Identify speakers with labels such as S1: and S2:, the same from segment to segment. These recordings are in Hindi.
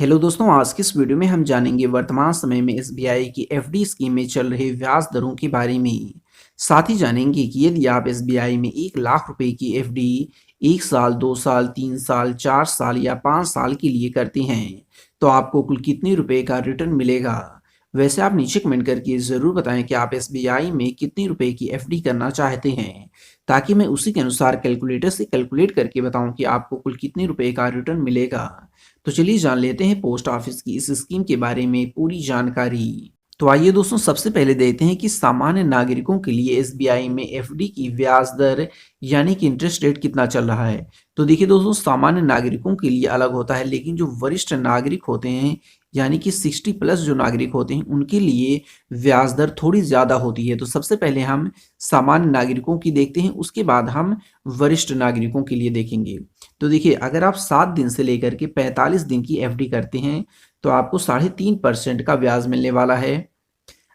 S1: हेलो दोस्तों, आज की इस वीडियो में हम जानेंगे वर्तमान समय में एसबीआई की एफडी स्कीम में चल रहे ब्याज दरों के बारे में। साथ ही जानेंगे कि यदि आप एसबीआई में 1 लाख रुपए की एफडी 1 साल, 2 साल, 3 साल, 4 साल या 5 साल के लिए करते हैं तो आपको कुल कितने रुपए का रिटर्न मिलेगा। वैसे आप नीचे कमेंट करके ज़रूर बताएं कि आप एसबीआई में कितने रुपए की एफडी करना चाहते हैं, ताकि मैं उसी के अनुसार कैलकुलेटर से कैलकुलेट करके बताऊं कि आपको कुल कितने रुपए का रिटर्न मिलेगा। तो चलिए जान लेते हैं पोस्ट ऑफिस की इस स्कीम के बारे में पूरी जानकारी। तो आइए दोस्तों, सबसे पहले देखते हैं कि सामान्य नागरिकों के लिए एसबीआई में एफडी की ब्याज दर यानी कि इंटरेस्ट रेट कितना चल रहा है। तो देखिए दोस्तों, सामान्य नागरिकों के लिए अलग होता है, लेकिन जो वरिष्ठ नागरिक होते हैं यानी कि 60+ जो नागरिक होते हैं उनके लिए ब्याज दर थोड़ी ज़्यादा होती है। तो सबसे पहले हम सामान्य नागरिकोों की देखते हैं, उसके बाद हम वरिष्ठ नागरिकों के लिए देखेंगे। तो देखिए, अगर आप 7 दिन से लेकर के 45 दिन की एफडी करते हैं तो आपको 3.5% का ब्याज मिलने वाला है।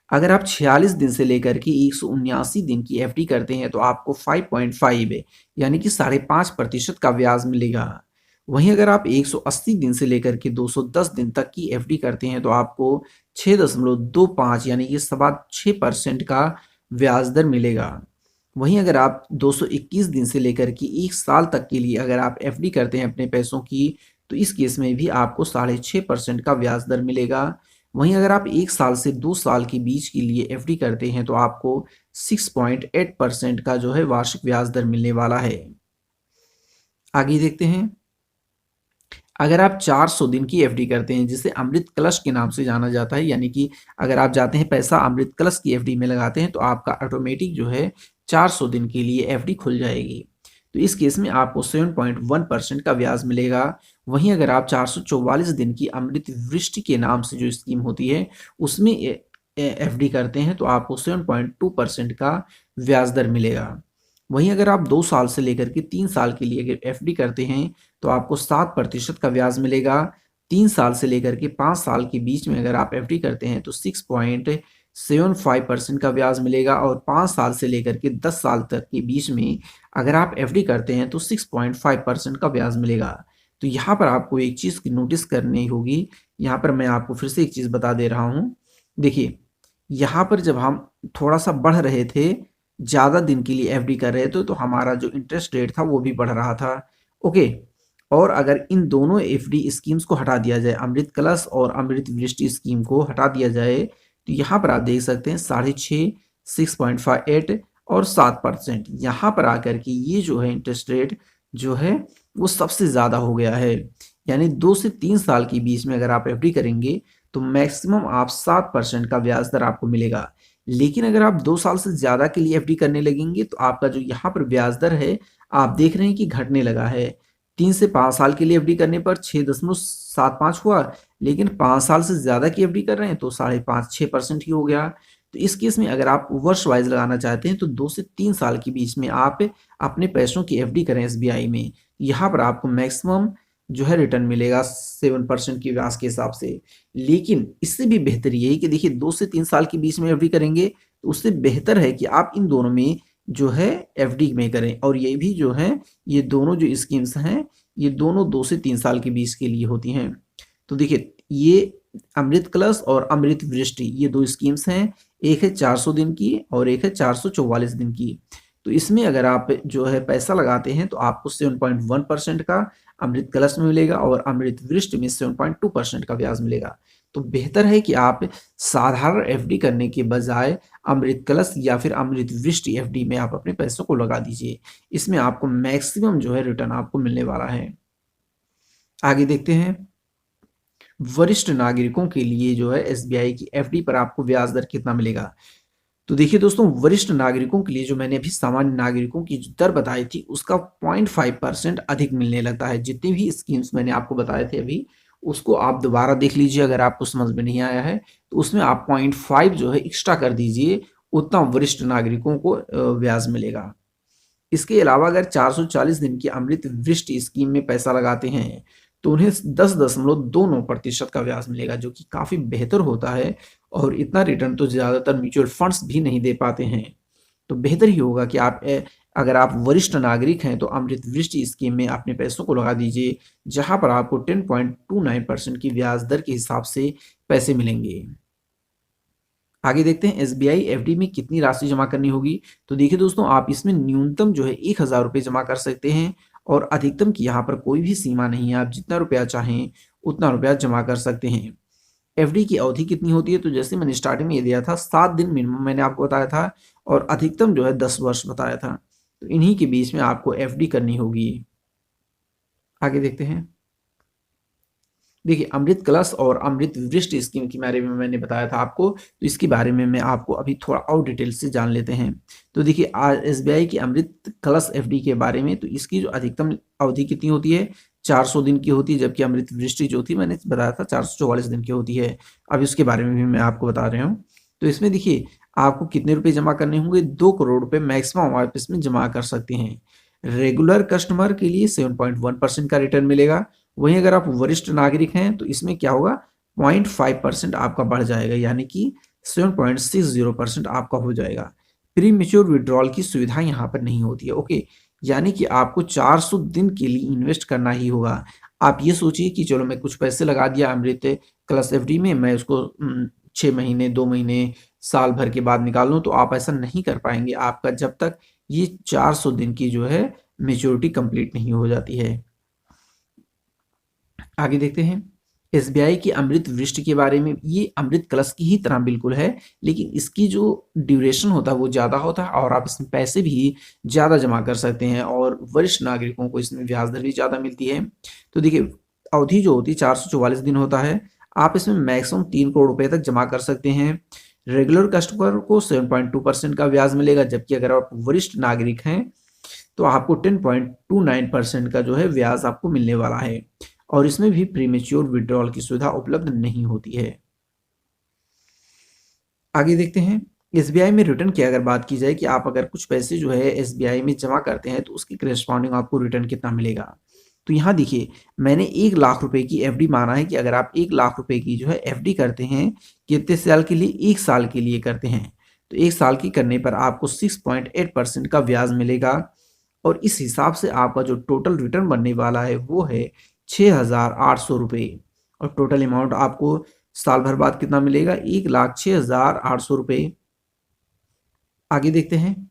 S1: अगर आप 46 दिन से लेकर के 179 दिन की एफडी करते हैं तो आपको 5.5 यानी कि 5.5% का ब्याज मिलेगा। वहीं अगर आप 180 दिन से लेकर के 210 दिन तक की एफडी करते हैं तो आपको 6.25 यानी कि 6.25% का ब्याज दर मिलेगा। वहीं अगर आप 221 दिन से लेकर के 1 साल तक के लिए अगर आप एफडी करते हैं अपने पैसों की, तो इस केस में भी आपको 6.5% का ब्याज दर मिलेगा। वहीं अगर आप 1 साल से 2 साल के बीच के लिए एफडी करते हैं तो आपको 6.8% का जो है वार्षिक ब्याज दर मिलने वाला है। आगे देखते हैं, अगर आप 400 दिन की एफडी करते हैं जिसे अमृत कलश के नाम से जाना जाता है, यानी कि अगर आप जाते हैं पैसा अमृत कलश की एफडी में लगाते हैं तो आपका ऑटोमेटिक जो है 400 दिन के लिए एफडी खुल जाएगी। तो इस केस में आपको 7.1% का ब्याज मिलेगा। वहीं अगर आप 444 दिन की अमृत वृष्टि के नाम से जो स्कीम होती है उसमें एफडी करते हैं तो आपको 7.2% का ब्याज दर मिलेगा। वहीं अगर आप 2 साल से लेकर के 3 साल के लिए अगर एफडी करते हैं तो आपको 7% का ब्याज मिलेगा। 3 साल से लेकर के 5 साल के बीच में अगर आप एफडी करते हैं तो 6.75% का ब्याज मिलेगा, और 5 साल से लेकर के 10 साल तक के बीच में अगर आप एफडी करते हैं तो 6.5% का ब्याज मिलेगा। तो यहाँ पर आपको एक चीज़ की नोटिस करनी होगी। यहाँ पर मैं आपको फिर से एक चीज़ बता दे रहा हूँ। देखिए, यहाँ पर जब हम थोड़ा सा बढ़ रहे थे, ज़्यादा दिन के लिए एफडी कर रहे थे, तो हमारा जो इंटरेस्ट रेट था वो भी बढ़ रहा था। ओके, और अगर इन दोनों एफडी स्कीम्स को हटा दिया जाए, अमृत कलश और अमृत वृष्टि स्कीम को हटा दिया जाए, तो यहाँ पर आप देख सकते हैं 6.5, 6.58 और 7%। यहाँ पर आकर के ये जो है इंटरेस्ट रेट जो है वो सबसे ज़्यादा हो गया है। यानी 2 से 3 साल के बीच में अगर आप एफडी करेंगे तो मैक्सिमम आप 7% का ब्याज दर आपको मिलेगा। लेकिन अगर आप 2 साल से ज़्यादा के लिए एफडी करने लगेंगे तो आपका जो यहाँ पर ब्याज दर है आप देख रहे हैं कि घटने लगा है। 3 से 5 साल के लिए एफडी करने पर 6.75 हुआ, लेकिन 5 साल से ज़्यादा की एफडी कर रहे हैं तो 5.5-6% ही हो गया। तो इस केस में अगर आप वर्ष वाइज लगाना चाहते हैं तो 2 से 3 साल के बीच में आप अपने पैसों की एफडी करें एसबीआई में। यहाँ पर आपको मैक्सिमम जो है रिटर्न मिलेगा 7% की ब्याज के हिसाब से। लेकिन इससे भी बेहतर यही कि देखिए, 2 से 3 साल के बीच में एफडी करेंगे तो उससे बेहतर है कि आप इन दोनों में जो है एफडी में करें। और ये भी जो है, ये दोनों जो स्कीम्स हैं ये दोनों 2 से 3 साल के बीच के लिए होती हैं। तो देखिए, ये अमृत कलश और अमृत वृष्टि ये 2 स्कीम्स हैं, एक है 400 दिन की और एक है 444 दिन की। तो इसमें अगर आप जो है पैसा लगाते हैं तो आपको 7.1% का अमृत कलश में मिलेगा और अमृत वृष्टि में 7.2% का ब्याज मिलेगा। तो बेहतर है कि आप साधारण एफडी करने के बजाय अमृत कलश या फिर अमृत वृष्टि एफडी में आप अपने पैसों को लगा दीजिए। इसमें आपको मैक्सिमम जो है रिटर्न आपको मिलने वाला है। आगे देखते हैं, वरिष्ठ नागरिकों के लिए जो है एसबीआई की एफडी पर आपको ब्याज दर कितना मिलेगा। तो देखिए दोस्तों, वरिष्ठ नागरिकों के लिए जो मैंने अभी सामान्य नागरिकों की जो दर बताई थी उसका 0.5% अधिक मिलने लगता है। जितनी भी स्कीम्स मैंने आपको बताए थे अभी, उसको आप दोबारा देख लीजिए। अगर आपको समझ में नहीं आया है तो उसमें आप 0.5 जो है एक्स्ट्रा कर दीजिए, उतना वरिष्ठ नागरिकों को ब्याज मिलेगा। इसके अलावा अगर 440 दिन की अमृत वृष्टि स्कीम में पैसा लगाते हैं तो उन्हें 10.29% का ब्याज मिलेगा, जो कि काफ़ी बेहतर होता है। और इतना रिटर्न तो ज़्यादातर म्यूचुअल फंड्स भी नहीं दे पाते हैं। तो बेहतर ही होगा कि आप अगर आप वरिष्ठ नागरिक हैं तो अमृत वृष्टि स्कीम में अपने पैसों को लगा दीजिए, जहां पर आपको 10.29% की ब्याज दर के हिसाब से पैसे मिलेंगे। आगे देखते हैं एसबीआई एफडी में कितनी राशि जमा करनी होगी। तो देखिए दोस्तों, आप इसमें न्यूनतम जो है 1000 रुपये जमा कर सकते हैं और अधिकतम की यहाँ पर कोई भी सीमा नहीं है, आप जितना रुपया चाहें उतना रुपया जमा कर सकते हैं। एफडी की अवधि कितनी होती है, तो जैसे मैंने स्टार्टिंग में ये दिया था 7 दिन मिनिमम मैंने आपको बताया था और अधिकतम जो है 10 वर्ष बताया था। तो इन्हीं के बीच में आपको एफडी करनी होगी। आगे देखते हैं। देखिए अमृत कलश और अमृत वृष्ट स्कीम के बारे में मैंने बताया था आपको, तो इसके बारे में मैं आपको अभी थोड़ा और डिटेल से जान लेते हैं। तो देखिए आज एसबीआई की अमृत कलश एफडी के बारे में, तो इसकी जो अधिकतम अवधि कितनी होती है, 400 दिन की होती है, जबकि अमृत वृष्टि जो थी मैंने बताया था 444 दिन की होती है। अब इसके बारे में भी मैं आपको बता रहा हूँ। तो इसमें देखिए आपको कितने रुपए जमा करने होंगे, 2 करोड़ रुपए मैक्सिमम आप इसमें जमा कर सकते हैं। रेगुलर कस्टमर के लिए 7.1% का रिटर्न मिलेगा। वहीं अगर आप वरिष्ठ नागरिक हैं तो इसमें क्या होगा, 0.5% आपका बढ़ जाएगा, यानी कि 7.60% आपका हो जाएगा। प्री मेच्योर विड्रॉल की सुविधा यहाँ पर नहीं होती है। ओके, यानी कि आपको 400 दिन के लिए इन्वेस्ट करना ही होगा। आप ये सोचिए कि चलो मैं कुछ पैसे लगा दिया अमृत कलश एफडी में, मैं उसको 6 महीने 2 महीने साल भर के बाद निकाल लूँ, तो आप ऐसा नहीं कर पाएंगे आपका जब तक ये 400 दिन की जो है मेच्योरिटी कंप्लीट नहीं हो जाती है। आगे देखते हैं एसबीआई की अमृत वृष्टि के बारे में। ये अमृत कलश की ही तरह बिल्कुल है, लेकिन इसकी जो ड्यूरेशन होता है वो ज़्यादा होता है और आप इसमें पैसे भी ज़्यादा जमा कर सकते हैं और वरिष्ठ नागरिकों को इसमें ब्याज दर भी ज़्यादा मिलती है। तो देखिए अवधि जो होती है 444 दिन होता है। आप इसमें मैक्सिमम 3 करोड़ रुपए तक जमा कर सकते हैं। रेगुलर कस्टमर को 7.2% का ब्याज मिलेगा, जबकि अगर आप वरिष्ठ नागरिक हैं तो आपको 10.29% का जो है ब्याज आपको मिलने वाला है और इसमें भी प्रीमेच्योर विड्रॉल की सुविधा उपलब्ध नहीं होती है। आगे देखते हैं एसबीआई में रिटर्न की अगर बात की जाए कि आप अगर कुछ पैसे जो है एसबीआई में जमा करते हैं तो उसकी करेस्पॉन्डिंग आपको रिटर्न कितना मिलेगा। तो यहाँ देखिए मैंने 1 लाख रुपए की एफडी माना है कि अगर आप 1 लाख रुपए की जो है एफडी करते हैं कितने साल के लिए, 1 साल के लिए करते हैं, तो 1 साल की करने पर आपको 6.8% का ब्याज मिलेगा और इस हिसाब से आपका जो टोटल रिटर्न बनने वाला है वो है 6,800 रुपये और टोटल अमाउंट आपको साल भर बाद कितना मिलेगा, 1,06,800 रुपये। आगे देखते हैं।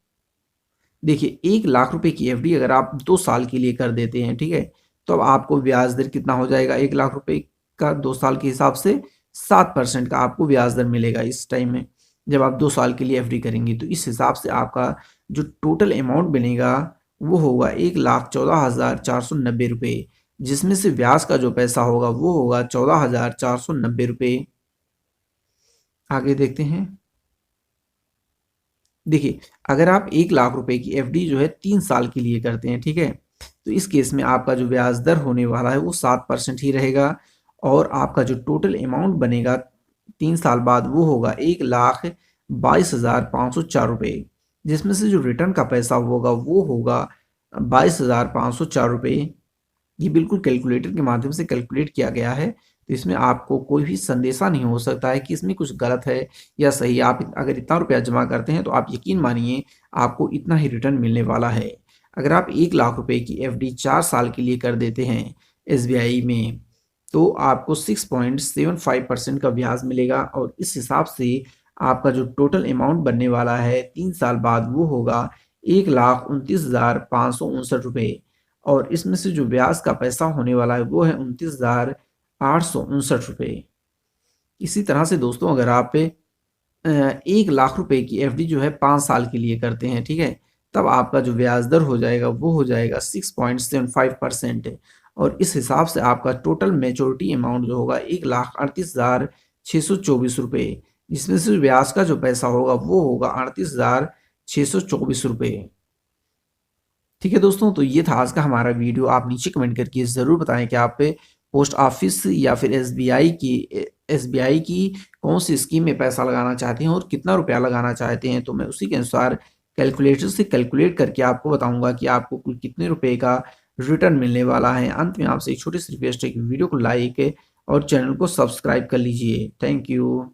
S1: देखिए 1 लाख रुपए की एफडी अगर आप 2 साल के लिए कर देते हैं, ठीक है, तो अब आपको ब्याज दर कितना हो जाएगा, 1 लाख रुपए का 2 साल के हिसाब से 7% का आपको ब्याज दर मिलेगा इस टाइम में, जब आप 2 साल के लिए एफडी करेंगे। तो इस हिसाब से आपका जो टोटल अमाउंट बनेगा वो होगा 1,14,490 रुपये, जिसमें से ब्याज का जो पैसा होगा वो होगा 14,490 रुपये। आगे देखते हैं। देखिए अगर आप 1 लाख रुपए की एफडी जो है 3 साल के लिए करते हैं, ठीक है, तो इस केस में आपका जो ब्याज दर होने वाला है वो 7% ही रहेगा और आपका जो टोटल अमाउंट बनेगा 3 साल बाद वो होगा 1,22,504 रुपये, जिसमें से जो रिटर्न का पैसा होगा वो होगा 22,504 रुपये। ये बिल्कुल कैलकुलेटर के माध्यम से कैलकुलेट किया गया है, तो इसमें आपको कोई भी संदेशा नहीं हो सकता है कि इसमें कुछ गलत है या सही। आप अगर इतना रुपया जमा करते हैं तो आप यकीन मानिए आपको इतना ही रिटर्न मिलने वाला है। अगर आप 1 लाख रुपए की एफडी 4 साल के लिए कर देते हैं एसबीआई में, तो आपको 6.75% का ब्याज मिलेगा और इस हिसाब से आपका जो टोटल अमाउंट बनने वाला है 3 साल बाद वो होगा 1,29,559 रुपये और इसमें से जो ब्याज का पैसा होने वाला है वो है 29,859 रुपये। इसी तरह से दोस्तों अगर आप 1 लाख रुपए की एफडी जो है 5 साल के लिए करते हैं, ठीक है, तब आपका जो ब्याज दर हो जाएगा वो हो जाएगा 6.75% और इस हिसाब से आपका टोटल मेच्योरिटी अमाउंट जो होगा 1,38,624 रुपये, जिसमें से ब्याज का जो पैसा होगा वो होगा 38,624 रुपये। ठीक है दोस्तों, तो ये था आज का हमारा वीडियो। आप नीचे कमेंट करके ज़रूर बताएं कि आप पोस्ट ऑफिस या फिर एसबीआई की कौन सी स्कीम में पैसा लगाना चाहते हैं और कितना रुपया लगाना चाहते हैं, तो मैं उसी के अनुसार कैलकुलेटर से कैलकुलेट करके आपको बताऊंगा कि आपको कुल कितने रुपए का रिटर्न मिलने वाला है। अंत में आपसे एक छोटी सी रिक्वेस्ट है कि वीडियो को लाइक और चैनल को सब्सक्राइब कर लीजिए। Thank you.